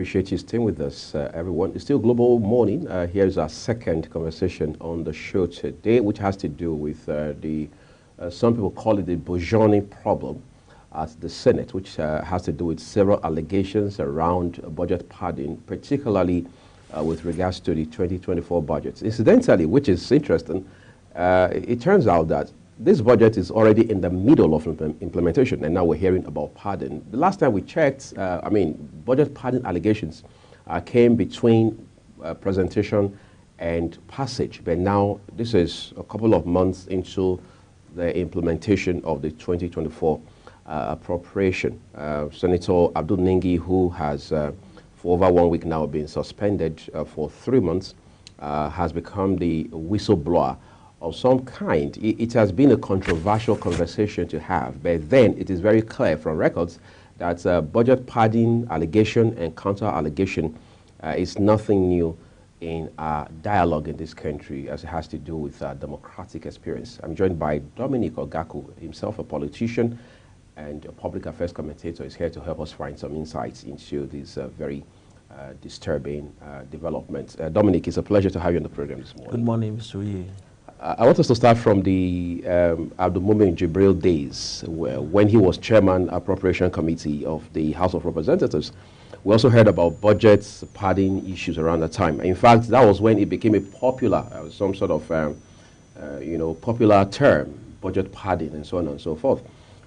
appreciate you staying with us, everyone. It's still Global Morning. Here's our second conversation on the show today, which has to do with some people call it the Bojorni problem at the Senate, which has to do with several allegations around budget padding, particularly with regards to the 2024 budget. Incidentally, which is interesting, it turns out that this budget is already in the middle of implementation, and now we're hearing about padding. The last time we checked, budget padding allegations came between presentation and passage, but now this is a couple of months into the implementation of the 2024 appropriation. Senator Abdul Ningi, who has for over 1 week now been suspended for 3 months, has become the whistleblower of some kind. It has been a controversial conversation to have, but then it is very clear from records that budget padding allegation and counter allegation is nothing new in our dialogue in this country as it has to do with democratic experience. I'm joined by Dominic Ogaku, himself a politician and a public affairs commentator, is here to help us find some insights into these very disturbing developments. Dominic, it's a pleasure to have you on the program this morning. Good morning, Mr. Uye. I want us to start from the Abdul Mumin Jibril days, when he was chairman appropriation committee of the House of Representatives. We also heard about budgets, padding issues around that time. In fact, that was when it became a popular, some sort of, popular term, budget padding and so on and so forth.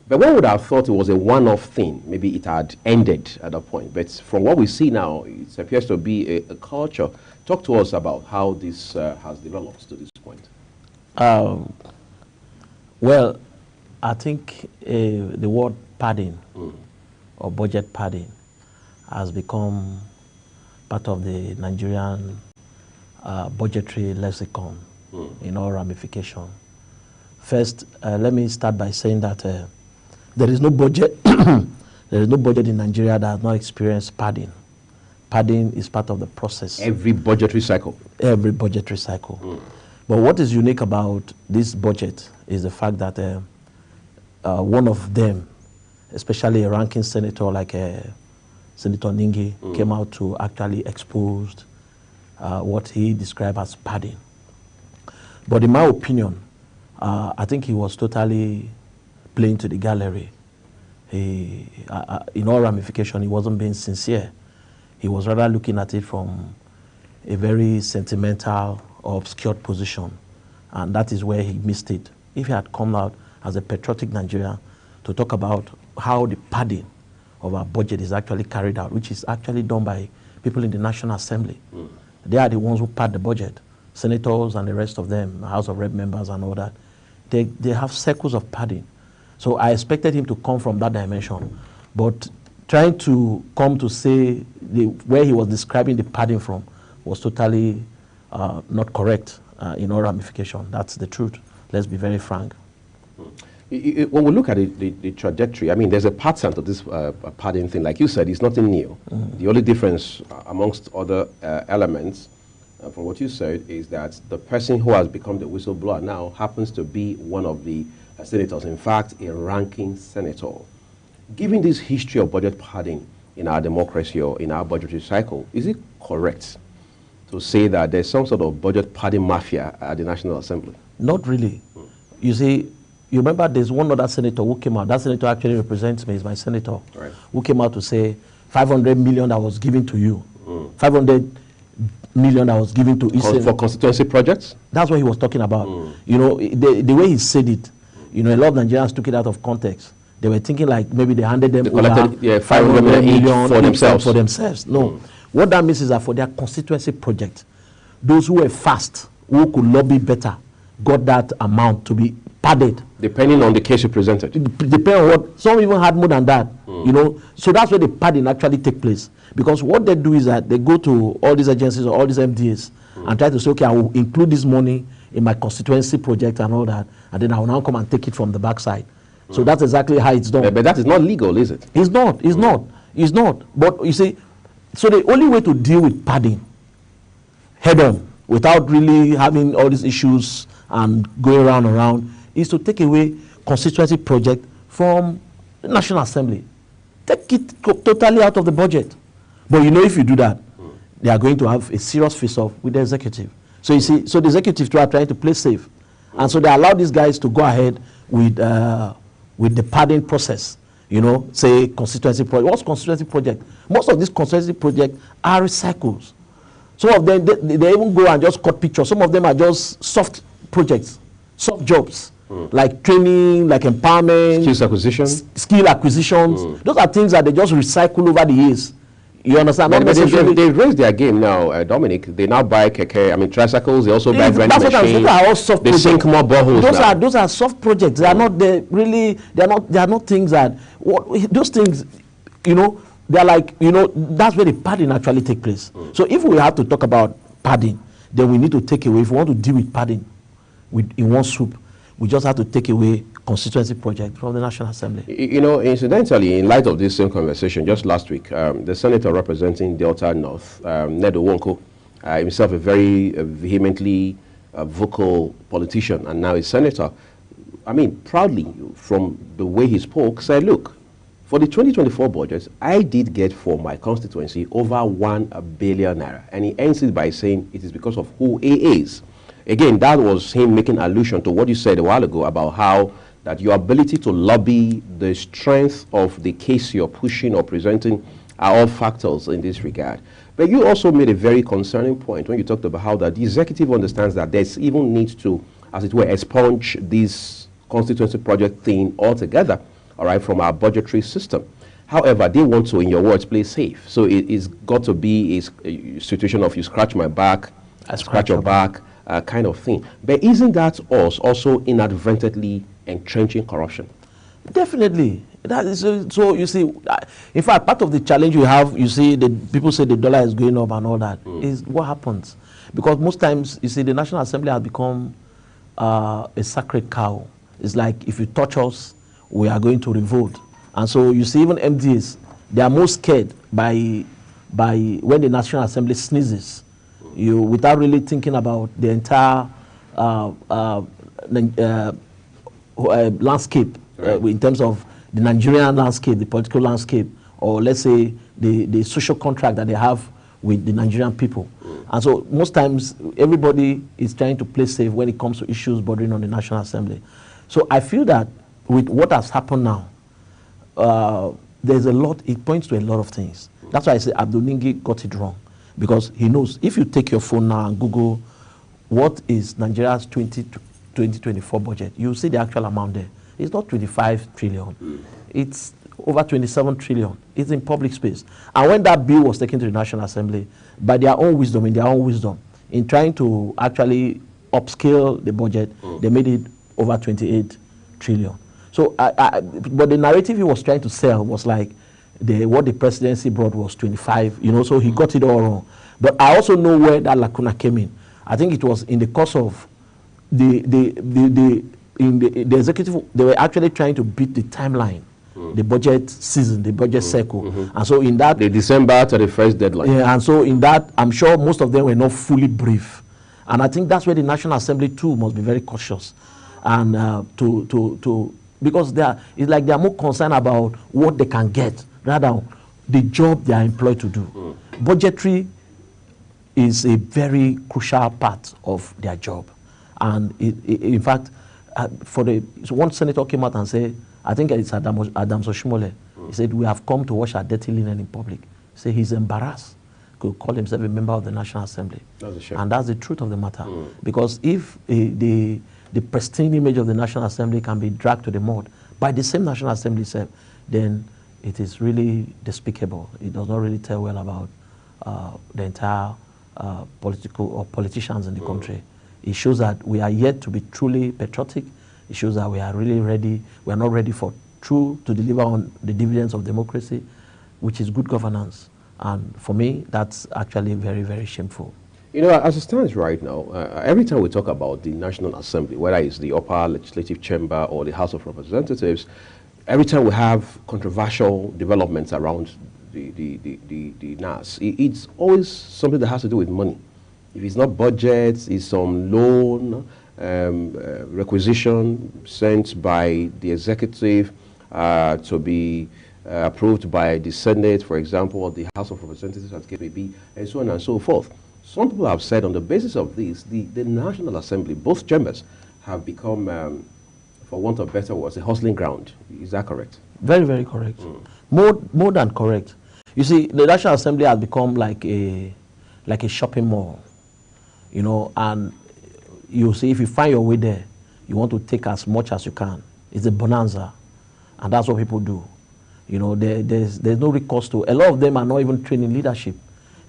But one would have thought it was a one-off thing. Maybe it had ended at that point. But from what we see now, it appears to be a culture. Talk to us about how this has developed to this point. Well, I think the word padding or budget padding has become part of the Nigerian budgetary lexicon in all ramifications. First, let me start by saying that there is no budget. There is no budget in Nigeria that has not experienced padding. Padding is part of the process. Every budgetary cycle. Every budgetary cycle. But what is unique about this budget is the fact that one of them, especially a ranking senator like Senator Ningi, came out to actually expose what he described as padding. But in my opinion, I think he was totally playing to the gallery. In all ramifications, he wasn't being sincere. He was rather looking at it from a very sentimental or obscured position, and that is where he missed it. If he had come out as a patriotic Nigerian to talk about how the padding of our budget is actually carried out, which is actually done by people in the National Assembly. They are the ones who pad the budget. Senators and the rest of them, House of Rep members and all that, they have circles of padding. So I expected him to come from that dimension, but trying to come to say where he was describing the padding from was totally not correct in all ramifications. That's the truth. Let's be very frank. When we look at the trajectory, I mean, there's a pattern to this padding thing. Like you said, it's nothing new. The only difference amongst other elements from what you said is that the person who has become the whistleblower now happens to be one of the senators, in fact, a ranking senator. Given this history of budget padding in our democracy or in our budgetary cycle, is it correct to say that there's some sort of budget padding mafia at the National Assembly? Not really. You see, you remember there's one other senator who came out. That senator actually represents me, is my senator, right, who came out to say 500 million that was given to you. 500 million that was given to Eastern. For constituency projects? That's what he was talking about. You know, the way he said it, you know, a lot of Nigerians took it out of context. They were thinking like maybe they handed them over 500 million for themselves. No. What that means is that for their constituency project, those who were fast, who could lobby better, got that amount to be padded. Depending on the case you presented. Depending on what, some even had more than that, you know. So that's where the padding actually take place. Because what they do is that they go to all these agencies or all these MDAs and try to say, okay, I will include this money in my constituency project and all that, and then I will now come and take it from the backside. So that's exactly how it's done. But that is not legal, is it? It's not. It's not. It's not. But you see, so the only way to deal with padding head on, without really having all these issues and going around, is to take away constituency project from the National Assembly. Take it totally out of the budget. But you know, if you do that, they are going to have a serious face-off with the executive. So you see, so the executive too are trying to play safe. And so they allow these guys to go ahead with the padding process. You know, say constituency project. What's constituency project? Most of these constituency projects are recycles. Some of them, they even go and just cut pictures. Some of them are just soft projects, soft jobs, like training, like empowerment. Skills acquisition. Skill acquisitions. Those are things that they just recycle over the years. You understand? But they raised their game now, Dominic. They now buy keke, tricycles. They also buy vending machines. Those are all soft projects. They sink more boreholes. Those are soft projects. They are not they are not things that those things, you know, they are like, you know, that's where the padding actually take place. So if we have to talk about padding, then we need to take away, if we want to deal with padding in one swoop, we just have to take away constituency project from the National Assembly. You know, incidentally, in light of this same conversation, just last week, the senator representing Delta North, Ned Nwoko, himself a very vehemently vocal politician and now a senator, proudly from the way he spoke, said, look, for the 2024 budget, I did get for my constituency over 1 billion naira. And he ends it by saying it is because of who he is. Again, that was him making allusion to what you said a while ago about how that your ability to lobby, the strength of the case you're pushing or presenting are all factors in this regard. But you also made a very concerning point when you talked about how that the executive understands that there's even need to, as it were, expunge this constituency project thing altogether, all right, from our budgetary system. However, they want to, in your words, play safe. So it's got to be a situation of you scratch my back, I scratch your back, kind of thing. But isn't that us also inadvertently entrenching corruption? Definitely. That is, so you see, in fact, part of the challenge we have, you see, people say the dollar is going up and all that, is what happens. Because most times, you see, the National Assembly has become a sacred cow. It's like, if you touch us, we are going to revolt. And so you see, even MDAs, they are most scared by when the National Assembly sneezes, without really thinking about the entire landscape, right, in terms of the Nigerian landscape, the political landscape, or let's say the social contract that they have with the Nigerian people. And so most times everybody is trying to play safe when it comes to issues bordering on the National Assembly. So I feel that with what has happened now, there's a lot, it points to a lot of things. That's why I say Abdul Ningi got it wrong. Because he knows, if you take your phone now and Google what is Nigeria's 2024 budget, you'll see the actual amount there. It's not 25 trillion. It's over 27 trillion. It's in public space. And when that bill was taken to the National Assembly, by their own wisdom, in trying to actually upscale the budget, they made it over 28 trillion. So, but the narrative he was trying to sell was like, what the presidency brought was 25, so he got it all wrong. But I also know where that lacuna came in. I think it was in the course of the executive, they were actually trying to beat the timeline, the budget season, the budget cycle. And so in that... The December 31st deadline. Yeah, and so in that, I'm sure most of them were not fully brief. And I think that's where the National Assembly too must be very cautious. And because it's like they are more concerned about what they can get rather than the job they are employed to do. Budgetary is a very crucial part of their job. And in fact, so one senator came out and said, I think it's Adams Oshimole, he said, we have come to wash our dirty linen in public. He said he's embarrassed to call himself a member of the National Assembly. That's a shame. And that's the truth of the matter. Because if the pristine image of the National Assembly can be dragged to the mud by the same National Assembly itself, then it is really despicable. It does not really tell well about the entire politicians in the country. It shows that we are yet to be truly patriotic. It shows that we are really ready. We are not ready to deliver on the dividends of democracy, which is good governance. And for me, that's actually very, very shameful. As it stands right now, every time we talk about the National Assembly, whether it's the upper legislative chamber or the House of Representatives, every time we have controversial developments around the NAS, it's always something that has to do with money. If it's not budget, it's some loan requisition sent by the executive to be approved by the Senate, for example, or the House of Representatives, as case may be, and so on and so forth. Some people have said on the basis of this, the National Assembly, both chambers, have become, for want of better words, a hustling ground. Is that correct? Very, very correct. More than correct. You see, the National Assembly has become like a shopping mall, you know, and you see, if you find your way there, you want to take as much as you can. It's a bonanza, and that's what people do. You know, there's no recourse to. A lot of them are not even trained in leadership.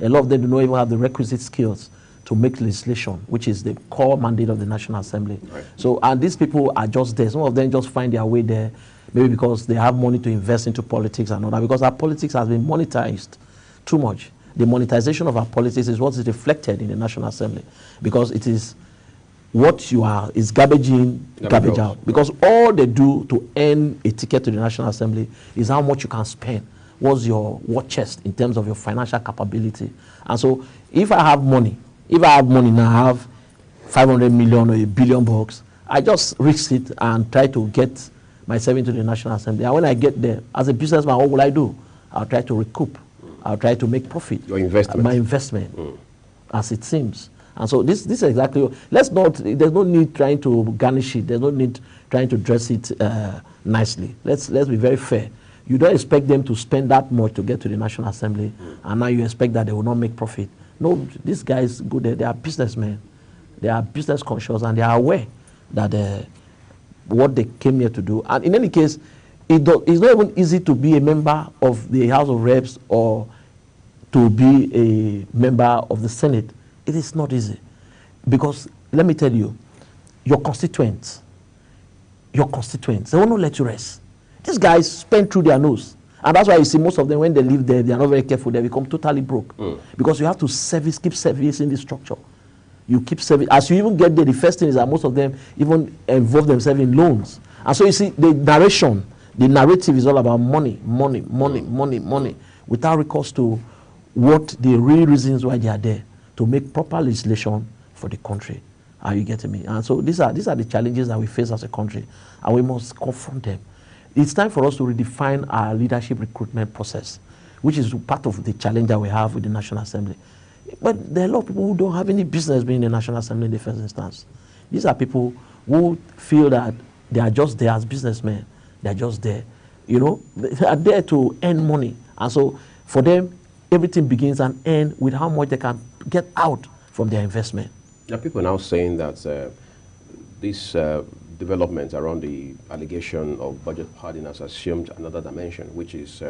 A lot of them do not even have the requisite skills to make legislation, which is the core mandate of the National Assembly. Right. So, and these people are just there. Some of them just find their way there, maybe because they have money to invest into politics and all that, because our politics has been monetized too much. The monetization of our politics is what is reflected in the National Assembly, because it is what you are is garbage in, garbage out. Because all they do to earn a ticket to the National Assembly is how much you can spend. What's your war chest in terms of your financial capability? And so if I have money now, I have 500 million or $1 billion, I just risk it and try to get myself into the National Assembly. And when I get there, as a businessman, what will I do? I'll try to recoup. I'll try to make profit. Your investment. My investment, as it seems. And so this is exactly, there's no need trying to garnish it. There's no need trying to dress it nicely. Let's be very fair. You don't expect them to spend that much to get to the National Assembly, and now you expect that they will not make profit. No, these guys go there, they are businessmen. They are business conscious, and they are aware that what they came here to do. And in any case, it's not even easy to be a member of the House of Reps or to be a member of the Senate. It is not easy. Because, let me tell you, your constituents, they will not let you rest. These guys spend through their nose. And that's why you see most of them, when they live there, they are not very careful. They become totally broke. Because you have to keep servicing the structure. You keep serving. As you even get there, the first thing is that most of them even involve themselves in loans. And so you see, the narrative is all about money, without recourse to what the real reasons why they are there, to make proper legislation for the country. Are you getting me? And so these are the challenges that we face as a country, and we must confront them. It's time for us to redefine our leadership recruitment process, which is part of the challenge that we have with the National Assembly. But there are a lot of people who don't have any business being in the National Assembly in the first instance. These are people who feel that they are just there as businessmen. They are just there. You know, they are there to earn money. And so for them, everything begins and ends with how much they can get out from their investment. Now, people are now saying that this development around the allegation of budget padding has assumed another dimension, which is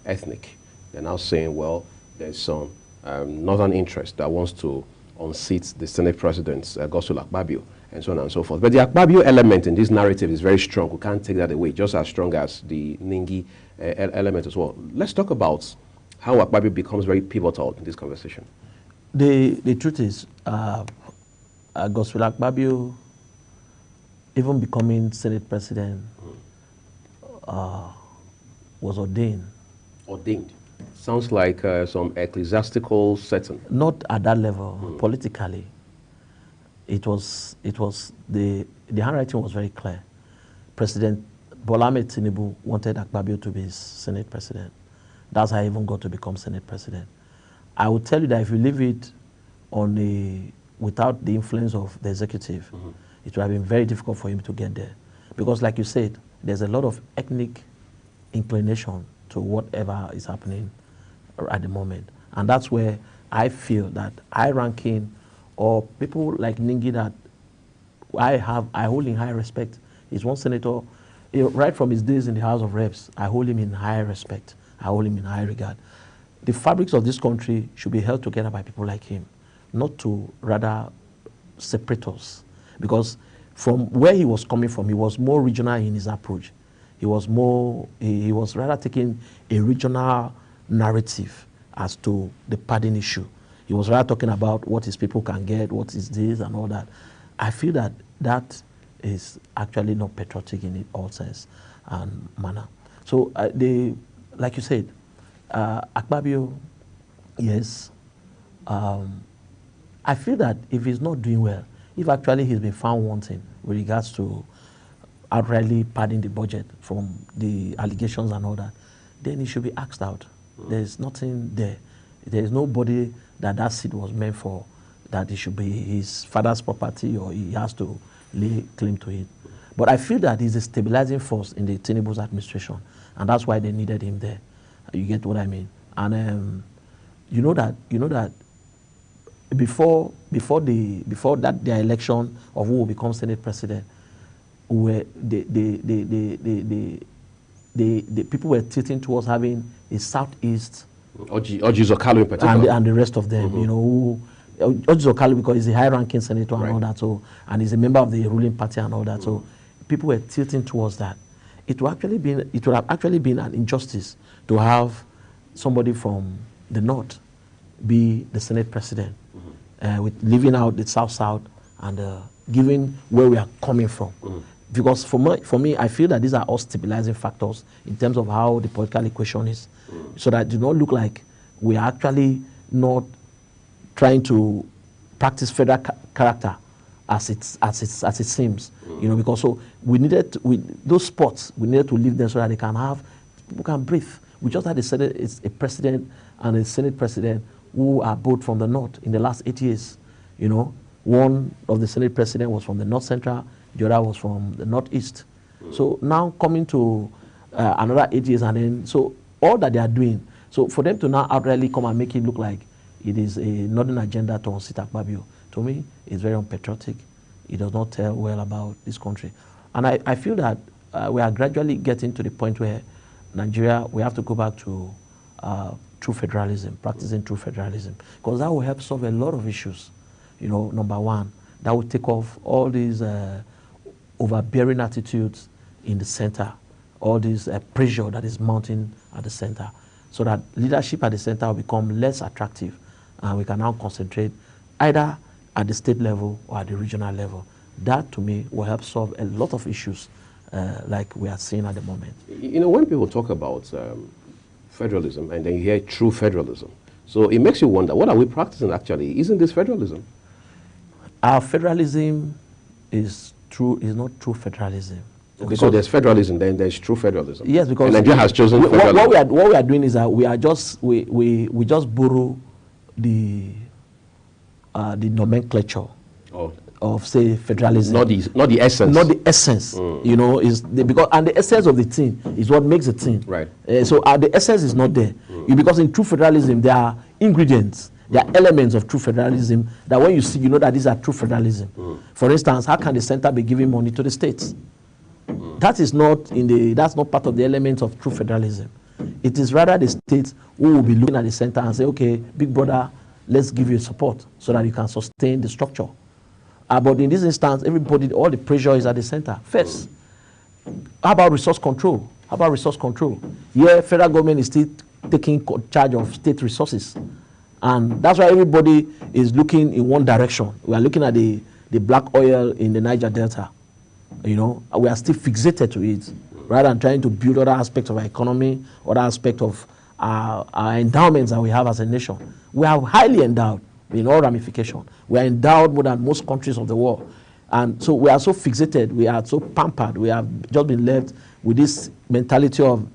ethnic. They're now saying, well, there's some northern interest that wants to unseat the Senate President, Godswill Akpabio, and so on and so forth. But the Akpabio element in this narrative is very strong. We can't take that away, just as strong as the Ningi element as well. Let's talk about how Akpabio becomes very pivotal in this conversation. The truth is, Godswill Akpabio, even becoming Senate President, was ordained. Ordained? Sounds like some ecclesiastical setting. Not at that level, politically. It was the handwriting was very clear. President Bola Ahmed Tinubu wanted Akpabio to be his Senate President. That's how he even got to become Senate President. I will tell you that if you leave it on without the influence of the executive, it would have been very difficult for him to get there. Because like you said, there's a lot of ethnic inclination to whatever is happening at the moment. And that's where I feel that high-ranking or people like Ningi that I hold in high respect. He's one senator, right from his days in the House of Reps, I hold him in high respect. I hold him in high regard. The fabrics of this country should be held together by people like him, not to rather separate us. Because from where he was coming from, he was more regional in his approach. He was rather taking a regional narrative as to the padding issue. He was rather talking about what his people can get, what is this and all that. I feel that that is actually not patriotic in all sense and manner. So like you said, Akpabio, yes. I feel that if he's not doing well, if actually he's been found wanting with regards to outrightly padding the budget from the allegations and all that, then he should be asked out. There's nothing there. There's nobody that seat was meant for, that it should be his father's property or he has to lay claim to it. But I feel that he's a stabilizing force in the Tinubu's administration, and that's why they needed him there. You get what I mean? And you know that before their election of who will become Senate president, where the people were tilting towards having a Southeast, Orji Zokalu in particular, and the rest of them, you know, Orji Zokalu, because he's a high-ranking senator and all that, so, and he's a member of the ruling party and all that, so people were tilting towards that. It would have actually been an injustice to have somebody from the north be the Senate president, with leaving out the South and giving where we are coming from. Because for me, I feel that these are all stabilizing factors in terms of how the political equation is, so that it do not look like we are actually not trying to practice federal character as it seems, you know. Because so those spots we needed to leave them so that people can breathe. We just had a president and a Senate president who are both from the north in the last 8 years, you know. One of the Senate president was from the North Central, the other was from the Northeast. So now coming to another 8 years, and then so all that they are doing, so for them to now outrightly come and make it look like it is a northern agenda to unseat Akpabio, to me, it's very unpatriotic. It does not tell well about this country. And I feel that we are gradually getting to the point where Nigeria, we have to go back to true federalism, practicing true federalism, because that will help solve a lot of issues. You know, number one, that will take off all these overbearing attitudes in the center, all this pressure that is mounting at the center, so that leadership at the center will become less attractive, and we can now concentrate either at the state level or at the regional level. That, to me, will help solve a lot of issues like we are seeing at the moment. You know, when people talk about federalism and then you hear true federalism, so it makes you wonder, what are we practicing actually? Isn't this federalism? Our federalism is not true federalism. Okay, so there's federalism, then there's true federalism. Yes, because and Nigeria has chosen federalism. What we are doing is that we just borrow the nomenclature of, say, federalism. Not the essence. Not the essence. You know, and the essence of the thing is what makes the thing. Right. So the essence is not there. Because in true federalism there are ingredients. There are elements of true federalism that when you see, you know that these are true federalism. For instance, how can the center be giving money to the states? That is that's not part of the elements of true federalism. It is rather the states who will be looking at the center and say, okay, big brother, let's give you support so that you can sustain the structure. But in this instance, all the pressure is at the center first. How about resource control? Yeah, federal government is still taking charge of state resources. And that's why everybody is looking in one direction. We are looking at the black oil in the Niger Delta. You know, we are still fixated to it, rather than trying to build other aspects of our economy, other aspects of our endowments that we have as a nation. We are highly endowed in all ramifications. We are endowed more than most countries of the world. And so we are so fixated, we are so pampered, we have just been left with this mentality of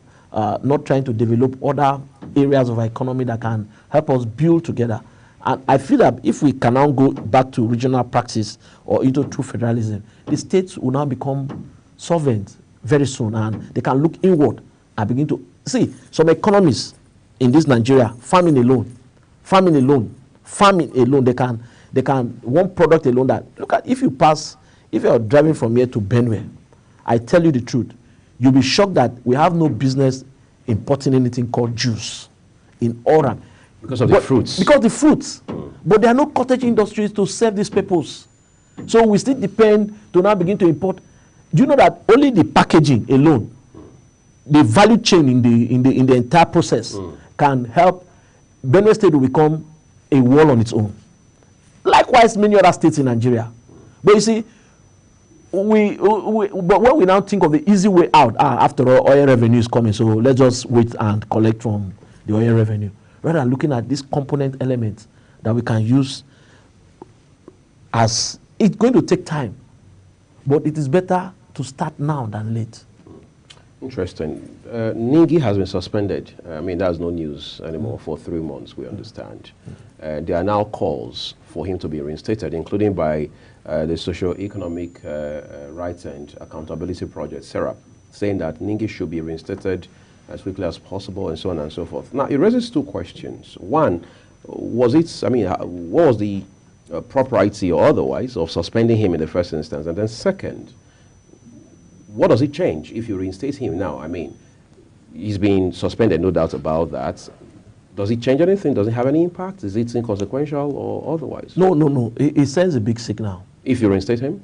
not trying to develop other areas of our economy that can help us build together. And I feel that if we can now go back to regional practice or into true federalism, the states will now become solvent very soon, and they can look inward and begin to see some economists in this Nigeria, farming alone, they can one product alone that, look at, if you're driving from here to Benue, I tell you the truth, you'll be shocked that we have no business importing anything called juice in Oran. Because of the fruits. Because the fruits. But there are no cottage industries to serve this purpose. So we still depend to now begin to import. Do you know that only the packaging alone, the value chain in the entire process can help Benue State to become a wall on its own. Likewise, many other states in Nigeria. But you see, but when we now think of the easy way out, after all, oil revenue is coming, so let's just wait and collect from the oil revenue, rather than looking at these component elements that we can use. As it's going to take time, but it is better to start now than late. Interesting. Ningi has been suspended. I mean, that's no news anymore for 3 months, we understand. There are now calls for him to be reinstated, including by the Socio-Economic Rights and Accountability Project, SERAP, saying that Ningi should be reinstated as quickly as possible and so on and so forth. Now, it raises 2 questions. One, what was the propriety or otherwise of suspending him in the first instance? And then second, what does it change if you reinstate him now? I mean, he's been suspended, no doubt about that. Does it change anything? Does it have any impact? Is it inconsequential or otherwise? No. It sends a big signal. If you reinstate him?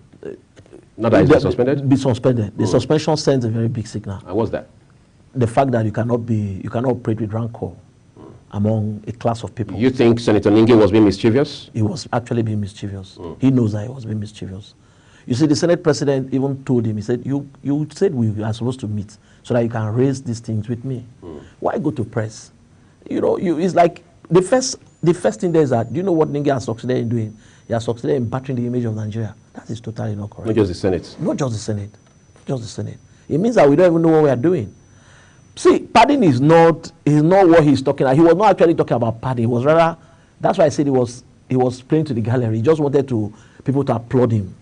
Not that he's been suspended? Be suspended. The suspension sends a very big signal. And what's that? The fact that you cannot operate with rancor among a class of people. You think Senator Ningi was being mischievous? He was actually being mischievous. He knows that he was being mischievous. You see, the Senate president even told him, he said, you said we are supposed to meet so that you can raise these things with me. Why go to press? You know, it's like the first thing there is that, do you know what Ningi has succeeded in doing? He has succeeded in battering the image of Nigeria. That is totally not correct. Not just the Senate. Not just the Senate. Just the Senate. It means that we don't even know what we are doing. See, pardon is not what he's talking about. He was not actually talking about pardon. He was rather, that's why I said he was playing to the gallery. He just wanted people to applaud him.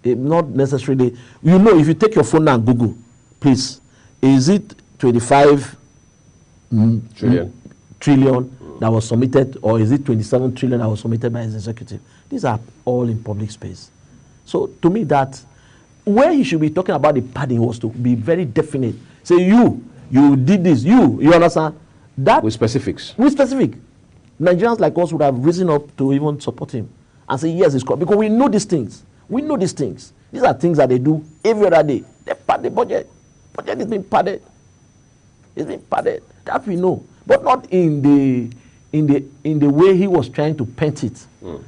Not necessarily, you know, if you take your phone now and Google, please, is it 25 trillion that was submitted, or is it 27 trillion that was submitted by his executive? These are all in public space. So to me, that where he should be talking about the pardon was to be very definite. Say, you did this, you understand? That with specifics. With specific. Nigerians like us would have risen up to even support him and say, yes, it's correct. Because we know these things. We know these things. These are things that they do every other day. They pad the budget. Budget is being padded. It's being padded. That we know. But not in the way he was trying to paint it.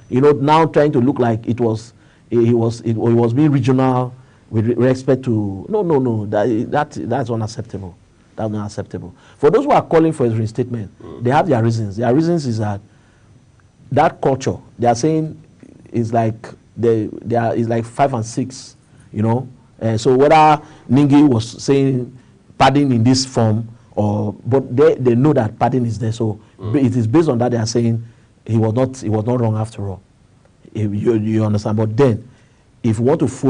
You know, now trying to look like he was being regional with respect to no. That's unacceptable. That's not acceptable. For those who are calling for his reinstatement, they have their reasons. Their reasons is that culture, they are saying, is like is like 5 and 6, you know. So whether Ningi was saying pardon in this form, but they know that pardon is there. So it is based on that they are saying he was not wrong after all. You understand? But then, if you want to follow